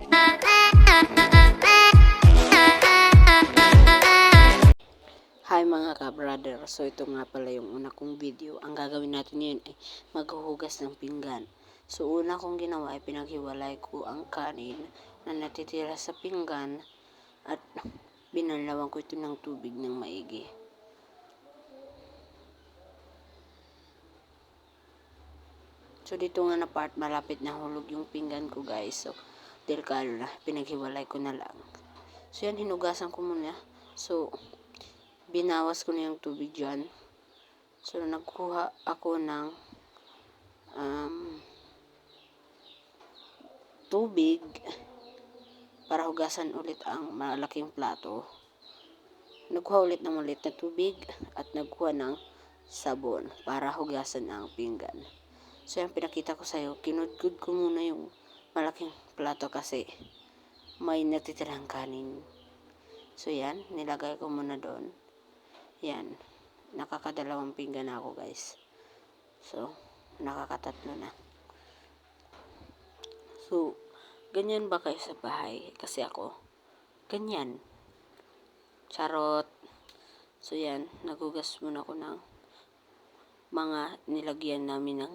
Hi mga ka-brother, so ito nga pala yung una kong video. Ang gagawin natin ngayon ay maghuhugas ng pinggan. So una kong ginawa ay pinaghiwalay ko ang kanin na natitira sa pinggan at binalawan ko ito ng tubig ng maigi. So dito nga na part, malapit na hulog yung pinggan ko guys. So delikado na, pinaghiwalay ko na lang. So yan, hinugasan ko muna. So binawas ko na yung tubig dyan. So nagkuha ako ng tubig para hugasan ulit ang malaking plato. Nagkuha ulit ng maliit na tubig at nagkuha ng sabon para hugasan ang pinggan. So yan, pinakita ko sa'yo, kinudkod ko muna yung malaking plato kasi may natitirang kanin. So yan, nilagay ko muna doon. Yan, nakakadalawang pinggan na ako guys. So, nakakatatlo na. So, ganyan ba kayo sa bahay? Kasi ako, ganyan. Charot. So yan, naghugas muna ako ng mga nilagyan namin ng,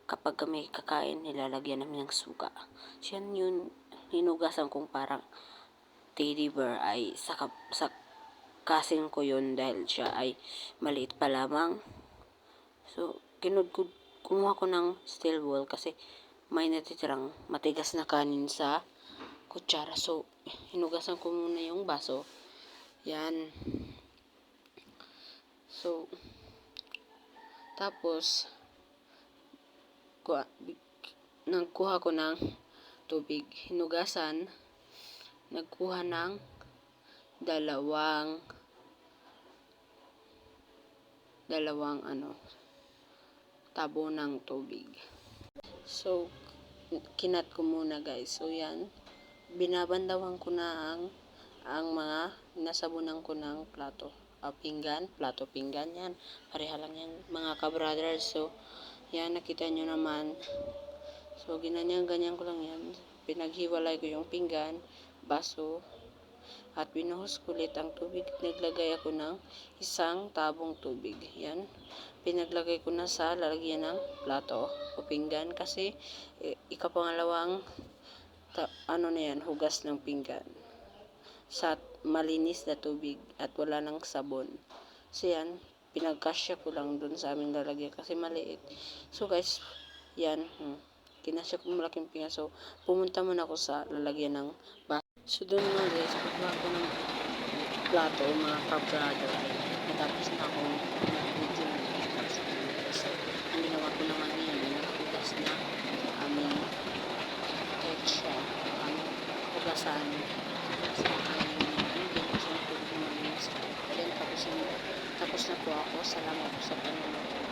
kapag kami kakain, nilalagyan namin ng suka. So yan yun, hinugasan kong parang teddy bear ay sa kasing ko yun dahil siya ay maliit pa lamang. So, kumuha ko ng steel bowl kasi may natitirang matigas na kanin sa kutsara. So, hinugasan ko muna yung baso. Yan. So, tapos, nagkuha ko ng tubig. Hinugasan, nagkuha ng dalawang tabo ng tubig. So, kinat ko muna guys. So, yan. Binabandawan ko na ang mga nasabunan ko ng plato. Pinggan, plato, pinggan. Yan. Pareha lang yan mga ka-brothers. So, yan. Nakita nyo naman. So, ganyan ko lang yan. Pinaghiwalay ko yung pinggan, baso, at binuhos ko ulit ang tubig. Naglagay ako ng isang tabong tubig. Yan. Pinaglagay ko na sa lalagyan ng plato o pinggan kasi ikapangalawang hugas ng pinggan sa malinis na tubig at wala ng sabon. So yan, pinagkasya ko lang dun sa aming lalagyan kasi maliit. So guys, yan, kinasya ko malaking pinggan. So pumunta muna ako sa lalagyan ng baso. So dun nga guys, pagkuha ko ng plato, mga ka-brother, natapos na akong video. So, ang ginawa ko naman yan, naghugas na aming ketchup, ang hugasan sa aming binugas na tubig ng malinis. Then, tapos na po ako. Salamat po sa panonood.